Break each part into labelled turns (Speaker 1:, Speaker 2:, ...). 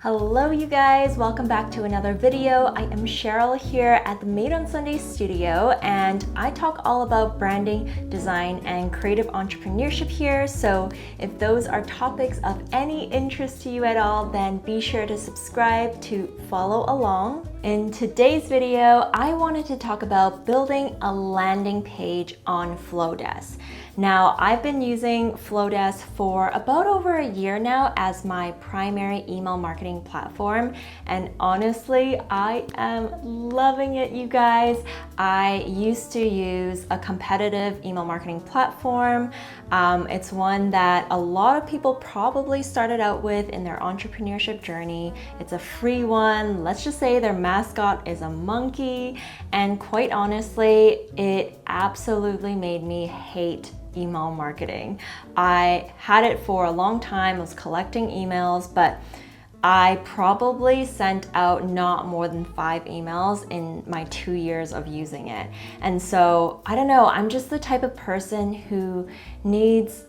Speaker 1: Hello you guys, welcome back to another video. I am Cheryl here at the Made on Sunday studio, and I talk all about branding, design, and creative entrepreneurship here. So if those are topics of any interest to you at all, then be sure to subscribe to follow along. In today's video, I wanted to talk about building a landing page on Flodesk. Now, I've been using Flodesk for about over a year now as my primary email marketing platform, and honestly, I am loving it, you guys. I used to use a competitive email marketing platform. It's one that a lot of people probably started out with in their entrepreneurship journey. It's a free one. Let's just say their mascot is a monkey, and quite honestly, it absolutely made me hate email marketing. I had it for a long time. I was collecting emails, but I probably sent out not more than 5 emails in my 2 years of using it. And so, I don't know, I'm just the type of person who needs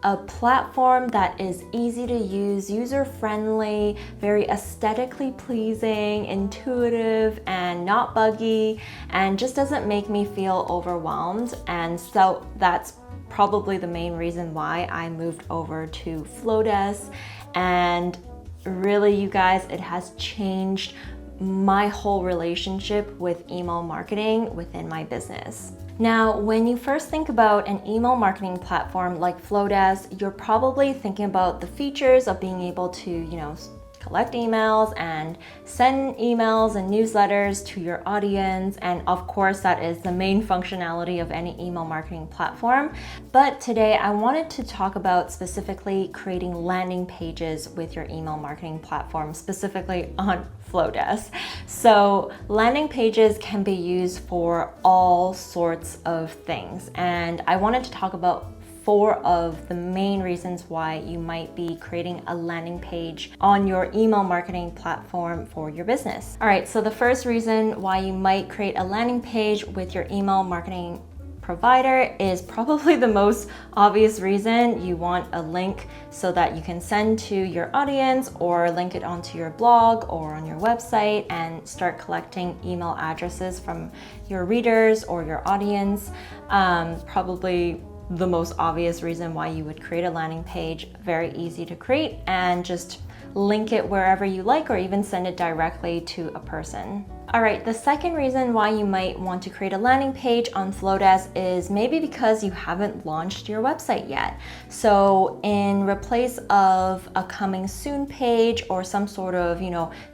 Speaker 1: a platform that is easy to use, user-friendly, very aesthetically pleasing, intuitive, and not buggy, and just doesn't make me feel overwhelmed. And so that's probably the main reason why I moved over to Flodesk. And really, you guys, it has changed my whole relationship with email marketing within my business. Now, when you first think about an email marketing platform like Flodesk, you're probably thinking about the features of being able to, collect emails and send emails and newsletters to your audience. And of course, that is the main functionality of any email marketing platform. But today I wanted to talk about specifically creating landing pages with your email marketing platform, specifically on Flodesk. So landing pages can be used for all sorts of things. And I wanted to talk about 4 of the main reasons why you might be creating a landing page on your email marketing platform for your business. All right, so the first reason why you might create a landing page with your email marketing provider is probably the most obvious reason. You want a link so that you can send to your audience or link it onto your blog or on your website and start collecting email addresses from your readers or your audience. Probably the most obvious reason why you would create a landing page. Very easy to create, and just link it wherever you like, or even send it directly to a person. All right, the second reason why you might want to create a landing page on Flodesk is maybe because you haven't launched your website yet. So in replace of a coming soon page or some sort of,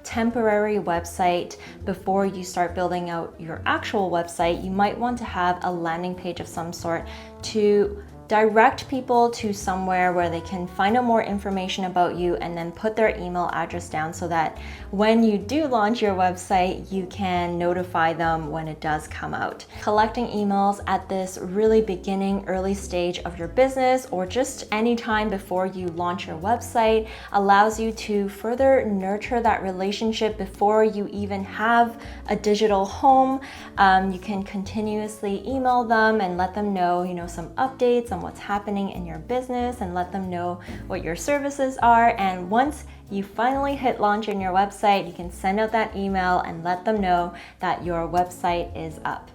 Speaker 1: temporary website before you start building out your actual website, you might want to have a landing page of some sort to direct people to somewhere where they can find out more information about you and then put their email address down so that when you do launch your website, you can notify them when it does come out. Collecting emails at this really beginning, early stage of your business, or just any time before you launch your website, allows you to further nurture that relationship before you even have a digital home. You can continuously email them and let them know, some updates on what's happening in your business, and let them know what your services are. And once you finally hit launch in your website, you can send out that email and let them know that your website is up.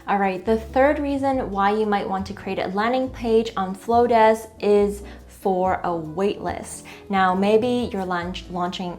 Speaker 1: All right, the third reason why you might want to create a landing page on Flodesk is for a waitlist. Now, maybe you're launching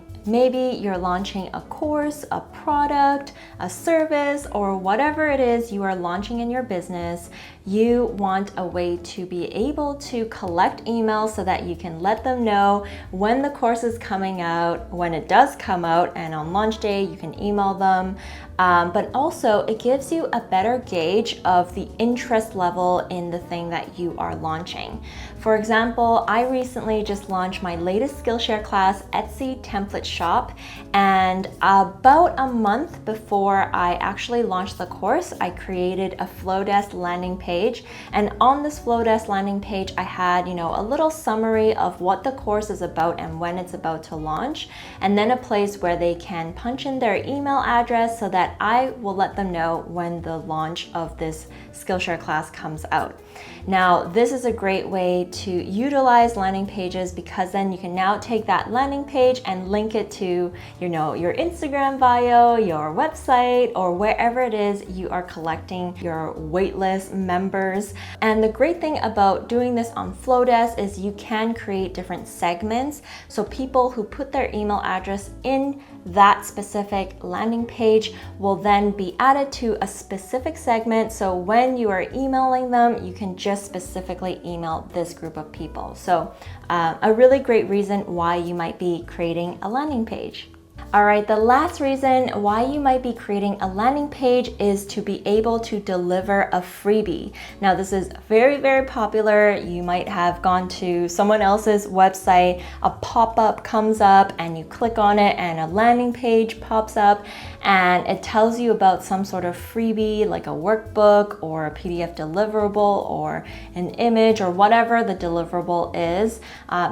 Speaker 1: a course, a product, a service, or whatever it is you are launching in your business. You want a way to be able to collect emails so that you can let them know when the course is coming out, when it does come out, and on launch day you can email them. But also it gives you a better gauge of the interest level in the thing that you are launching. For example, I recently just launched my latest Skillshare class, Etsy template shop, and about a month before I actually launched the course, I created a Flodesk landing page page. And on this Flodesk landing page, I had, a little summary of what the course is about and when it's about to launch, and then a place where they can punch in their email address so that I will let them know when the launch of this Skillshare class comes out. Now, this is a great way to utilize landing pages, because then you can now take that landing page and link it to, your Instagram bio, your website, or wherever it is you are collecting your waitlist members. And the great thing about doing this on Flodesk is you can create different segments. So people who put their email address in that specific landing page will then be added to a specific segment. So when you are emailing them, you can just specifically email this group of people. So a really great reason why you might be creating a landing page. All right, the last reason why you might be creating a landing page is to be able to deliver a freebie. Now, this is very, very popular. You might have gone to someone else's website, a pop-up comes up and you click on it and a landing page pops up and it tells you about some sort of freebie like a workbook or a PDF deliverable or an image or whatever the deliverable is.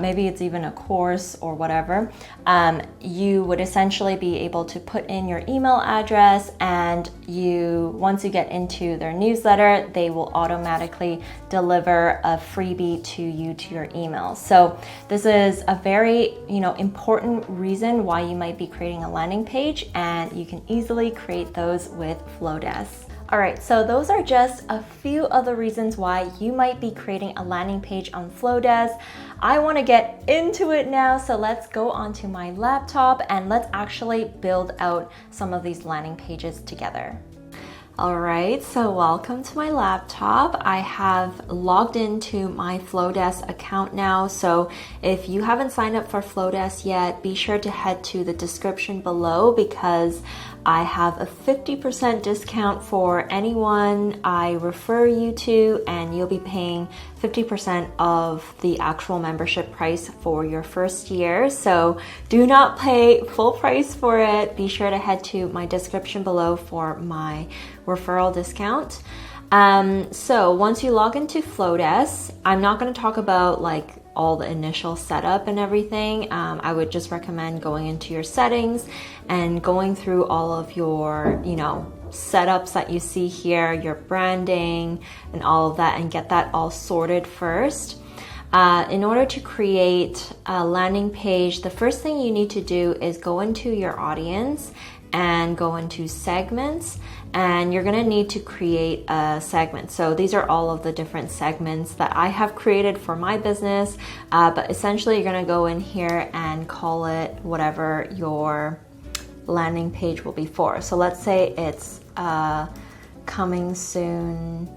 Speaker 1: Maybe it's even a course or whatever. You would essentially be able to put in your email address, and once you get into their newsletter, they will automatically deliver a freebie to you to your email. So this is a very important reason why you might be creating a landing page, and you can easily create those with Flodesk. All right, so those are just a few of the reasons why you might be creating a landing page on Flodesk. I want to get into it now, so let's go onto my laptop and let's actually build out some of these landing pages together. All right, so welcome to my laptop. I have logged into my Flodesk account now. So if you haven't signed up for Flodesk yet, be sure to head to the description below, because I have a 50% discount for anyone I refer you to, and you'll be paying 50% of the actual membership price for your first year. So do not pay full price for it. Be sure to head to my description below for my referral discount. So once you log into Flodesk, I'm not going to talk about all the initial setup and everything. I would just recommend going into your settings and going through all of your, setups that you see here, your branding and all of that, and get that all sorted first. In order to create a landing page, the first thing you need to do is go into your audience and go into segments, and you're gonna need to create a segment. So these are all of the different segments that I have created for my business, but essentially you're gonna go in here and call it whatever your landing page will be for. So let's say it's coming soon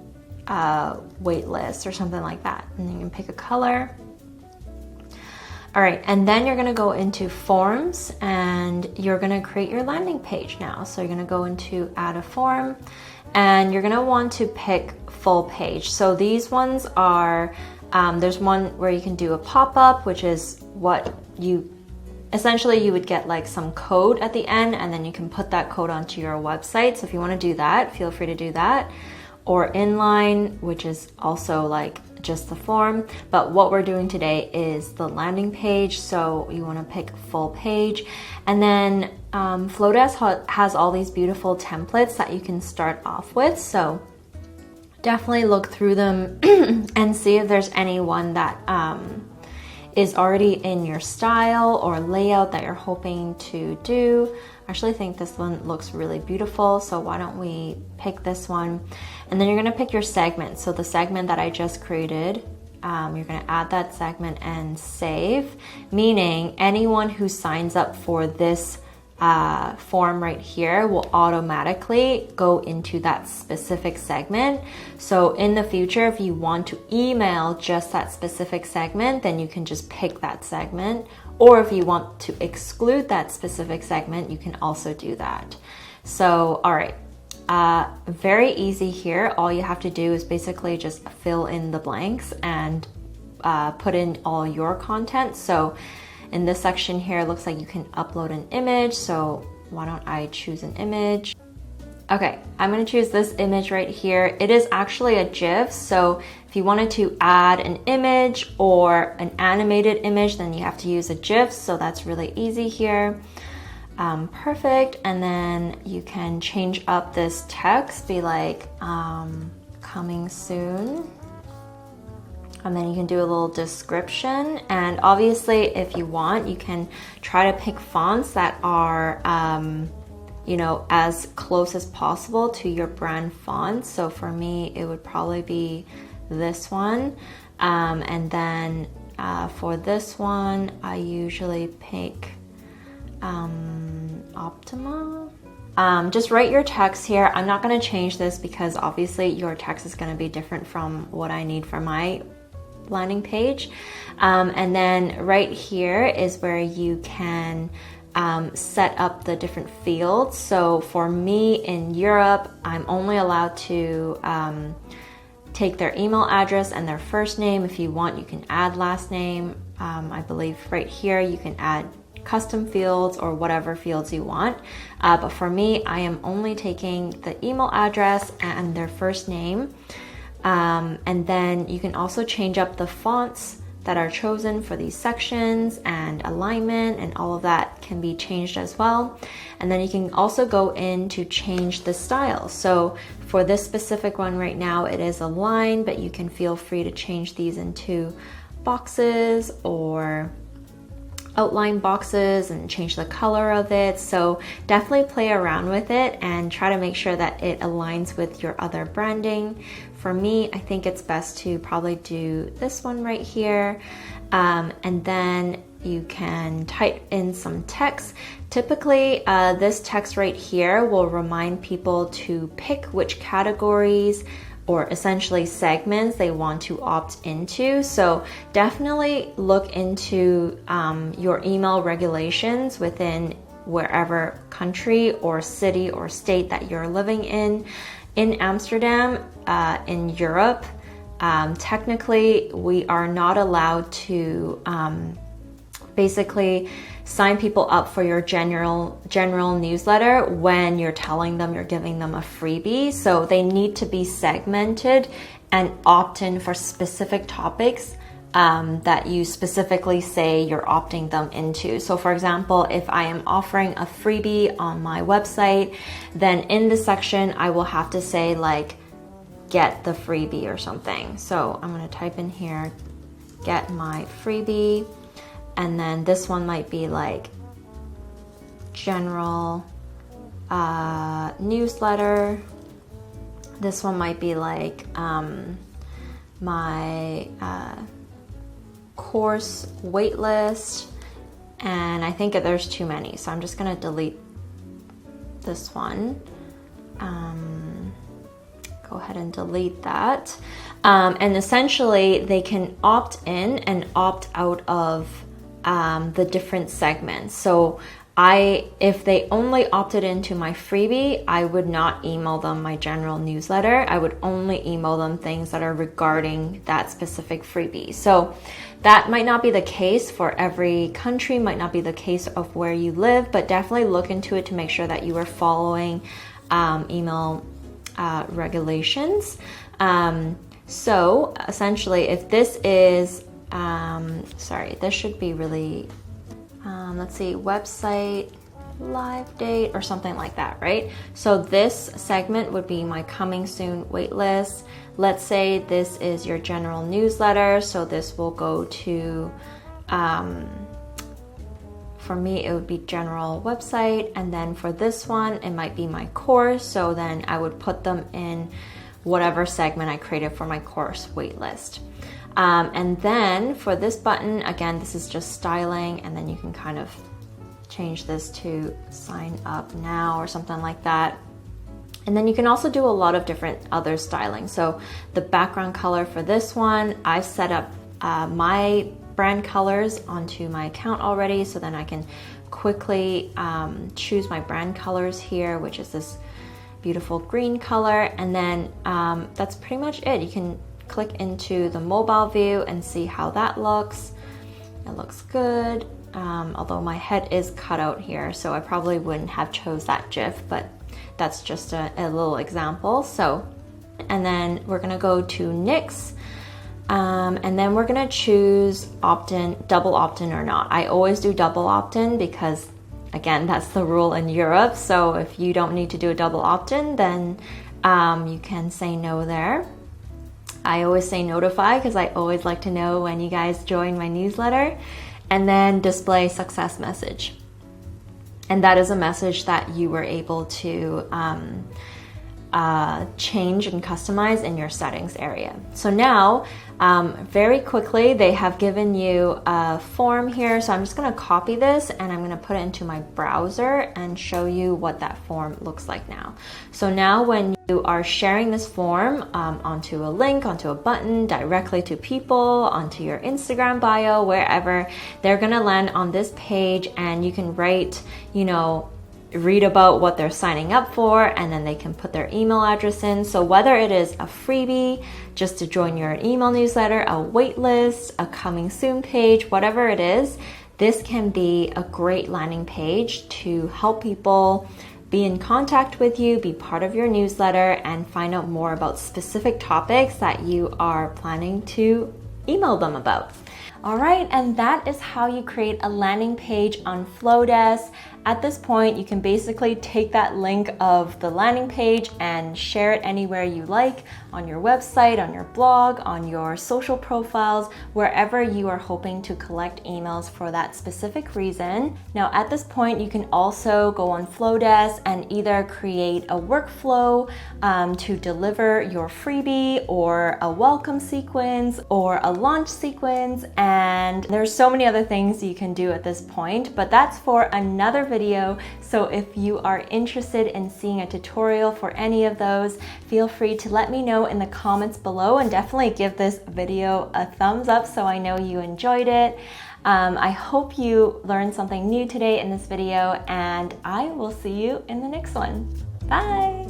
Speaker 1: waitlist or something like that, and you can pick a color. All right, and then you're gonna go into forms and you're gonna create your landing page now. So you're gonna go into add a form and you're gonna want to pick full page. So these ones are, there's one where you can do a pop-up, which is what essentially you would get some code at the end, and then you can put that code onto your website. So if you wanna do that, feel free to do that. Or inline, which is also just the form, but what we're doing today is the landing page, so you want to pick full page. And then Flodesk has all these beautiful templates that you can start off with, so definitely look through them and see if there's anyone that is already in your style or layout that you're hoping to do. I actually think this one looks really beautiful, so why don't we pick this one? And then you're gonna pick your segment. So the segment that I just created, you're gonna add that segment and save, meaning anyone who signs up for this form right here will automatically go into that specific segment. So in the future, if you want to email just that specific segment, then you can just pick that segment. Or if you want to exclude that specific segment, you can also do that. So, all right, very easy here. All you have to do is basically just fill in the blanks and put in all your content. So in this section here, it looks like you can upload an image. So why don't I choose an image? Okay, I'm gonna choose this image right here. It is actually a GIF, so if you wanted to add an image or an animated image, then you have to use a GIF, so that's really easy here. Perfect, and then you can change up this text, be like, coming soon. And then you can do a little description, and obviously if you want, you can try to pick fonts that are you know, as close as possible to your brand font. So for me, it would probably be this one. And then for this one, I usually pick Optima. Just write your text here. I'm not gonna change this because obviously your text is gonna be different from what I need for my landing page. And then right here is where you can set up the different fields. So for me in Europe, I'm only allowed to take their email address and their first name. If you want, you can add last name. I believe right here you can add custom fields or whatever fields you want. But for me, I am only taking the email address and their first name. And then you can also change up the fonts that are chosen for these sections, and alignment and all of that can be changed as well. And then you can also go in to change the style. So for this specific one right now, it is a line, but you can feel free to change these into boxes or outline boxes and change the color of it. So definitely play around with it and try to make sure that it aligns with your other branding. For me, I think it's best to probably do this one right here. And then you can type in some text. Typically, this text right here will remind people to pick which categories or essentially segments they want to opt into. So definitely look into your email regulations within wherever country or city or state that you're living in. In Amsterdam, in Europe, technically we are not allowed to basically sign people up for your general newsletter when you're telling them you're giving them a freebie. So they need to be segmented and opt in for specific topics that you specifically say you're opting them into. So for example, if I am offering a freebie on my website, then in the section I will have to say like, get the freebie or something. So I'm gonna type in here, get my freebie. And then this one might be like general newsletter. This one might be like my course waitlist. And I think there's too many, so I'm just gonna delete this one. Go ahead and delete that. And essentially they can opt in and opt out of the different segments. So if they only opted into my freebie, I would not email them my general newsletter. I would only email them things that are regarding that specific freebie. So that might not be the case for every country, might not be the case of where you live, but definitely look into it to make sure that you are following email regulations. So essentially, if this is this should be really, let's see, website, live date, or something like that, right? So this segment would be my coming soon waitlist. Let's say this is your general newsletter. So this will go to, for me, it would be general website. And then for this one, it might be my course. So then I would put them in whatever segment I created for my course waitlist. And then for this button, again, this is just styling, and then you can kind of change this to sign up now or something like that. And then you can also do a lot of different other styling. So the background color for this one, I've set up my brand colors onto my account already, so then I can quickly choose my brand colors here, which is this beautiful green color. And then that's pretty much it. You can click into the mobile view and see how that looks. It looks good, although my head is cut out here, so I probably wouldn't have chose that GIF, but that's just a little example. So, and then we're gonna go to Nix. And then we're gonna choose opt-in, double opt-in or not. I always do double opt-in because, again, that's the rule in Europe. So if you don't need to do a double opt-in, then you can say no there. I always say notify because I always like to know when you guys join my newsletter. And then display success message. And that is a message that you were able to change and customize in your settings area. So now, very quickly, they have given you a form here. So I'm just gonna copy this and I'm gonna put it into my browser and show you what that form looks like now. So now when you are sharing this form onto a link, onto a button, directly to people, onto your Instagram bio, wherever, they're gonna land on this page and you can write, you know, read about what they're signing up for, and then they can put their email address in. So whether it is a freebie just to join your email newsletter, a wait list, a coming soon page, whatever it is, this can be a great landing page to help people be in contact with you, be part of your newsletter, and find out more about specific topics that you are planning to email them about. All right, and that is how you create a landing page on Flodesk. At this point, you can basically take that link of the landing page and share it anywhere you like, on your website, on your blog, on your social profiles, wherever you are hoping to collect emails for that specific reason. Now, at this point, you can also go on Flodesk and either create a workflow to deliver your freebie, or a welcome sequence, or a launch sequence, and there's so many other things you can do at this point, but that's for another video. So if you are interested in seeing a tutorial for any of those, feel free to let me know in the comments below, and definitely give this video a thumbs up so I know you enjoyed it. I hope you learned something new today in this video, and I will see you in the next one. Bye!